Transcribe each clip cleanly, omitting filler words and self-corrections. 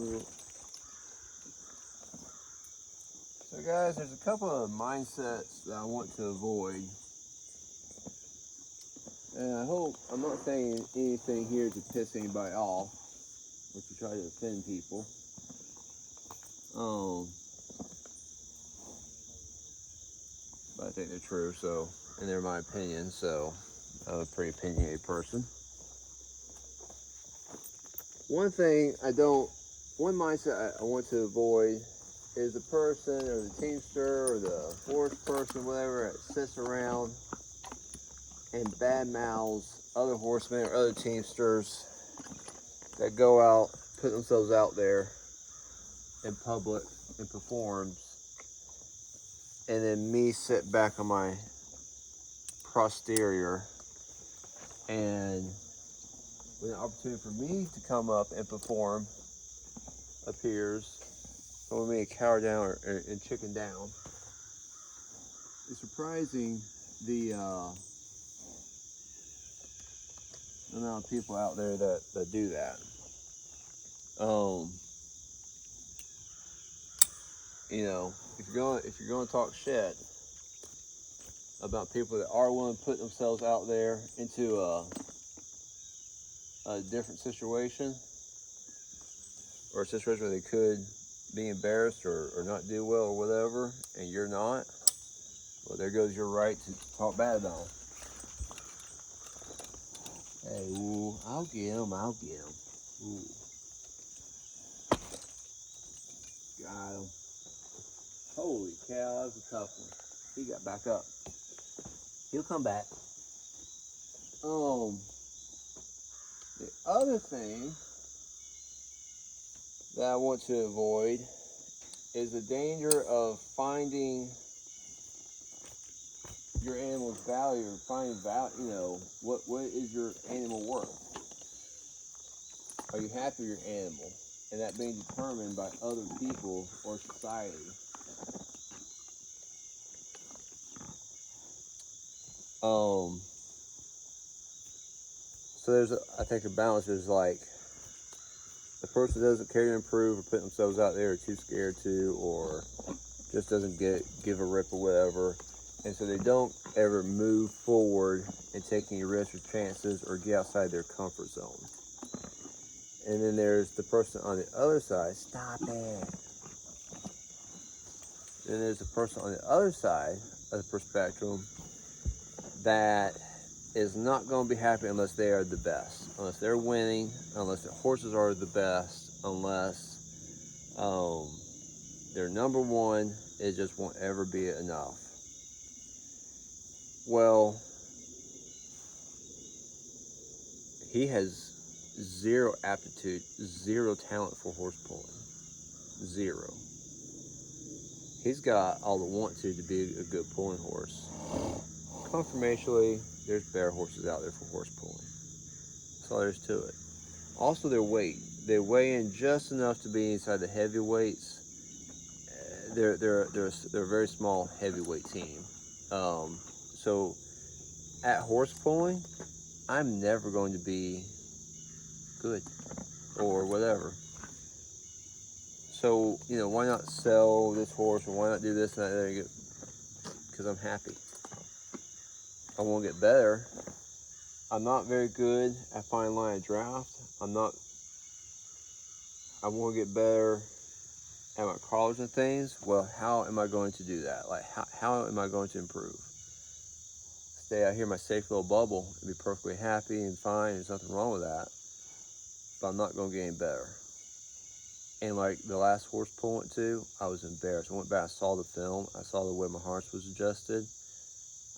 So guys, there's a couple of mindsets that I want to avoid. And I hope I'm not saying anything here to piss anybody off or to try to offend people. But I think they're true, so, and they're my opinion, so I'm a pretty opinionated person. One mindset I want to avoid is the person or the teamster or the horse person, whatever, that sits around and badmouths other horsemen or other teamsters that go out, put themselves out there in public and performs, and then me sit back on my posterior, and when an opportunity for me to come up and perform appears, someone may cower down and chicken down. It's surprising the amount of people out there that do that. You know, if you're going to talk shit about people that are willing to put themselves out there into a different situation, or a situation where they could be embarrassed or not do well or whatever, and you're not, well, there goes your right to talk bad about them. Hey, ooh, I'll get him. Ooh, got him. Holy cow, that was a tough one. He got back up. He'll come back. The other thing that I want to avoid is the danger of finding your animal's value, or finding value. You know, what is your animal worth? Are you happy with your animal? And that being determined by other people or society. So there's, I think, a balance. There's like, the person doesn't care to improve or put themselves out there, or too scared to, or just doesn't give a rip or whatever, and so they don't ever move forward and take any risks or chances or get outside their comfort zone. And then there's the person on the other side. Stop it. Then there's the person on the other side of the spectrum that is not going to be happy unless they are the best, unless they're winning, unless their horses are the best, unless their number one. It just won't ever be enough. Well, he has zero aptitude, zero talent for horse pulling. Zero. He's got all the want to be a good pulling horse. Conformationally, there's better horses out there for horse pulling. That's all there is to it. Also, their weight. They weigh in just enough to be inside the heavyweights. They're a very small heavyweight team. So at horse pulling, I'm never going to be good or whatever. So, you know, why not sell this horse, or why not do this and that? Because I'm happy. I want to get better. I'm not very good at fine line of draft. I want to get better at my collars and things. Well, how am I going to do that? Like, how am I going to improve? Stay out here in my safe little bubble and be perfectly happy and fine. There's nothing wrong with that. But I'm not going to get any better. And like the last horse pull went to, I was embarrassed. I went back, I saw the film. I saw the way my horse was adjusted.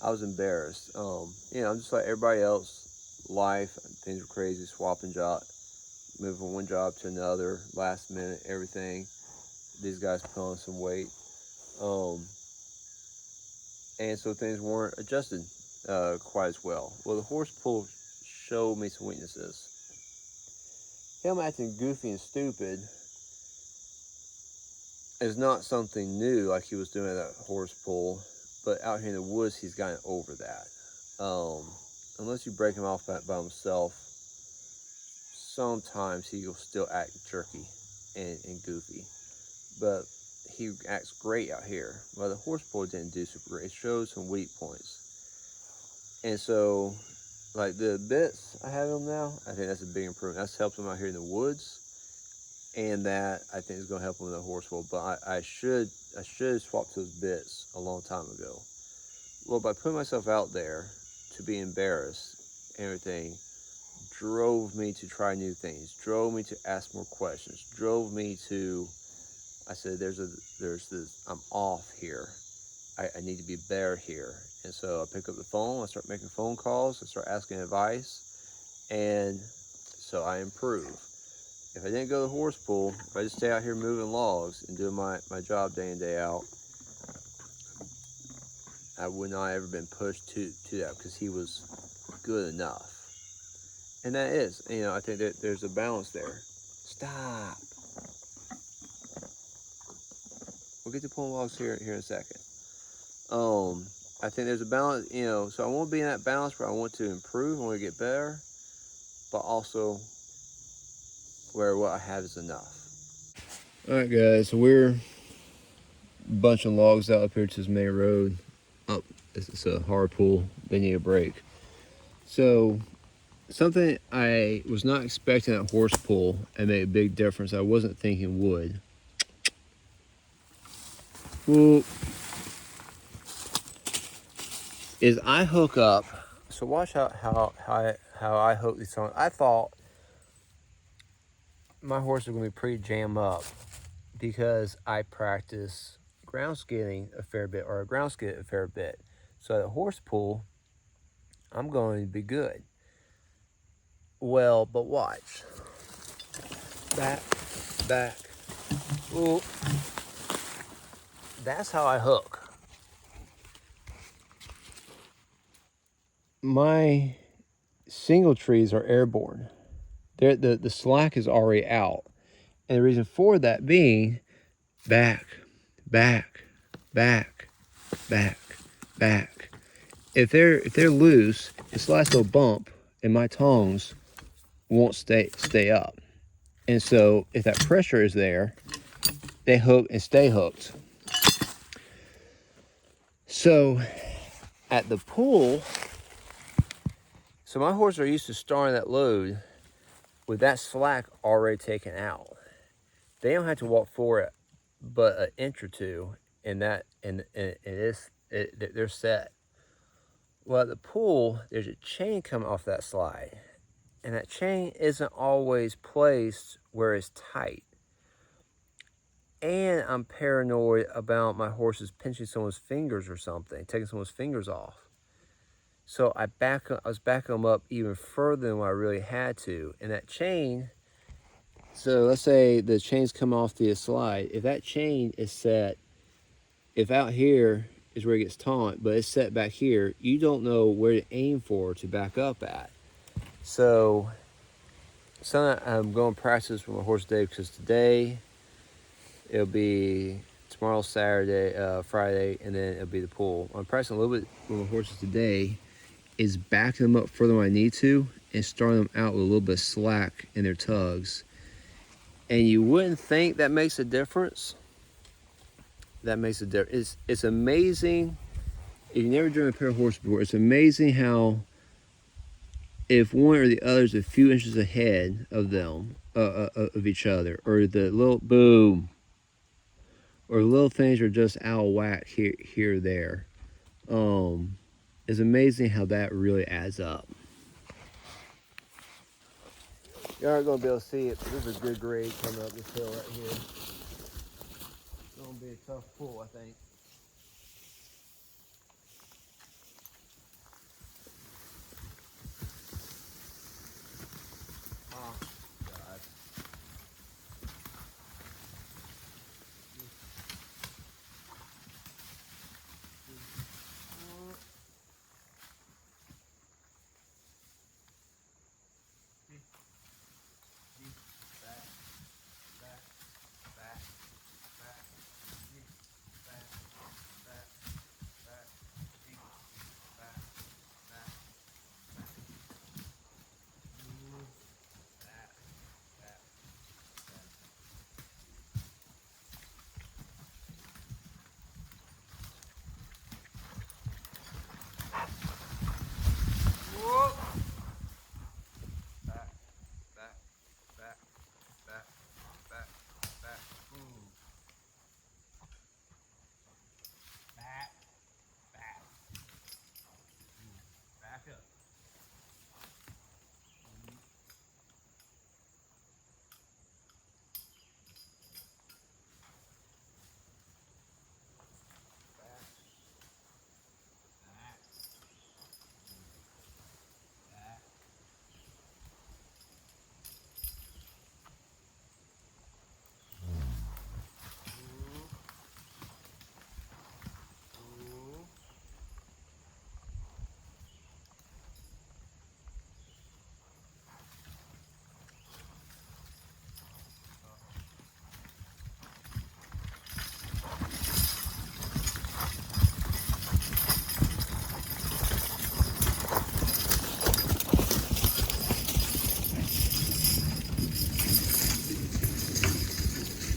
I was embarrassed. You know, I'm just like everybody else. Life, things were crazy, swapping job, moving from one job to another, last minute, everything. These guys put on some weight. And so things weren't adjusted quite as well. Well, the horse pull showed me some weaknesses. Him acting goofy and stupid is not something new like he was doing at that horse pull, but out here in the woods, he's gotten over that. Unless you break him off by himself, sometimes he will still act jerky. and goofy. But he acts great out here. Well, the horse pull didn't do super great. It showed some weak points. And so, like the bits I have him now, I think that's a big improvement. That's helped him out here in the woods, and that I think is going to help him with the horse pull. But I should have swapped those bits a long time ago. Well, by putting myself out there to be embarrassed, everything drove me to try new things, drove me to ask more questions, drove me to, I said, there's this, I'm off here. I need to be better here. And so I pick up the phone, I start making phone calls, I start asking advice, and so I improve. If I didn't go to the horse pool, if I just stay out here moving logs and doing my job day in, day out, I would not have ever been pushed to that because he was good enough. And that is, I think that there's a balance there. Stop. We'll get to pulling logs here in a second. I think there's a balance, so I want to be in that balance where I want to improve, I want to get better, but also where what I have is enough. All right, guys, so we're bunching logs out up here to this main road. Up, it's a hard pull. They need a break. So something I was not expecting at horse pull and made a big difference. I wasn't thinking would. Well, is I hook up. So watch how I hook these on. I thought my horse was gonna be pretty jammed up because I practice ground skidding a fair bit, or a ground skid a fair bit. So at horse pull, I'm going to be good. Well, but watch. Back. Ooh. That's how I hook. My single trees are airborne. The slack is already out. And the reason for that being back. If they're loose, this last little bump in my tongs won't stay up. And so if that pressure is there, they hook and stay hooked. So at the pool, so my horses are used to starting that load with that slack already taken out. They don't have to walk forward but an inch or two, and they're set. Well, at the pool, there's a chain coming off that slide, and that chain isn't always placed where it's tight. And I'm paranoid about my horses pinching someone's fingers or something, taking someone's fingers off. So I was backing them up even further than what I really had to. And that chain, so let's say the chain's come off the slide. If that chain is set, if out here is where it gets taut, but it's set back here, you don't know where to aim for to back up at. So I'm going to practice with my horse today, because today it'll be tomorrow, Saturday, Friday, and then it'll be the pool. I'm practicing a little bit with my horses today, is backing them up further than I need to and starting them out with a little bit of slack in their tugs. And you wouldn't think that makes a difference. That makes a difference. It's amazing. If you've never driven a pair of horses before, it's amazing how if one or the other is a few inches ahead of them, of each other, or the little boom, or little things are just out of whack here or there, it's amazing how that really adds up. You aren't going to be able to see it, but there's a good grade coming up this hill right here. It's going to be a tough pull, I think. Oh, God. Back.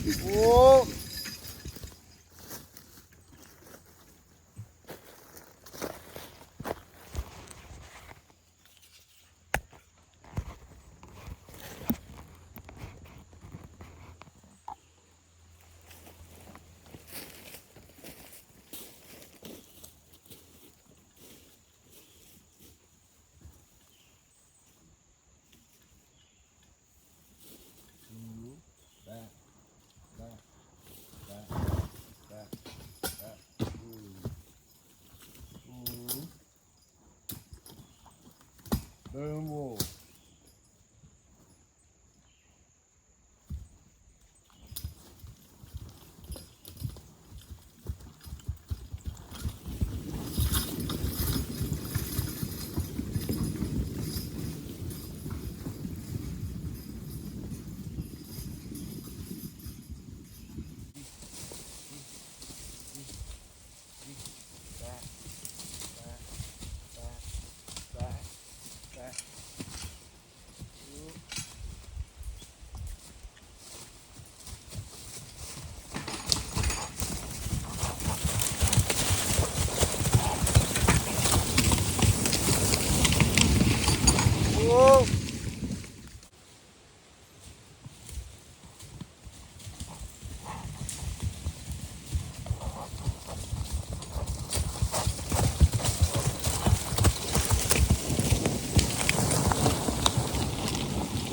Whoa. Boom wool. Whoa.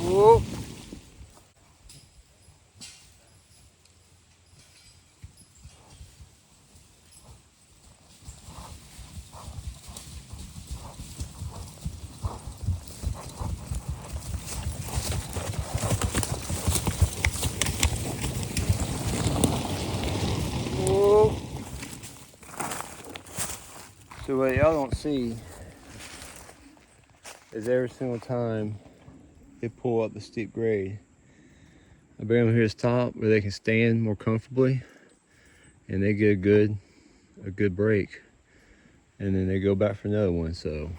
Whoa. Whoa. So what y'all don't see is every single time they pull up the steep grade, I bring them here to top where they can stand more comfortably, and they get a good break, and then they go back for another one. So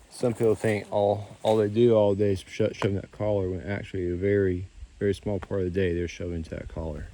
some people think all they do all day is shoving that collar, when actually a very small part of the day they're shoving to that collar.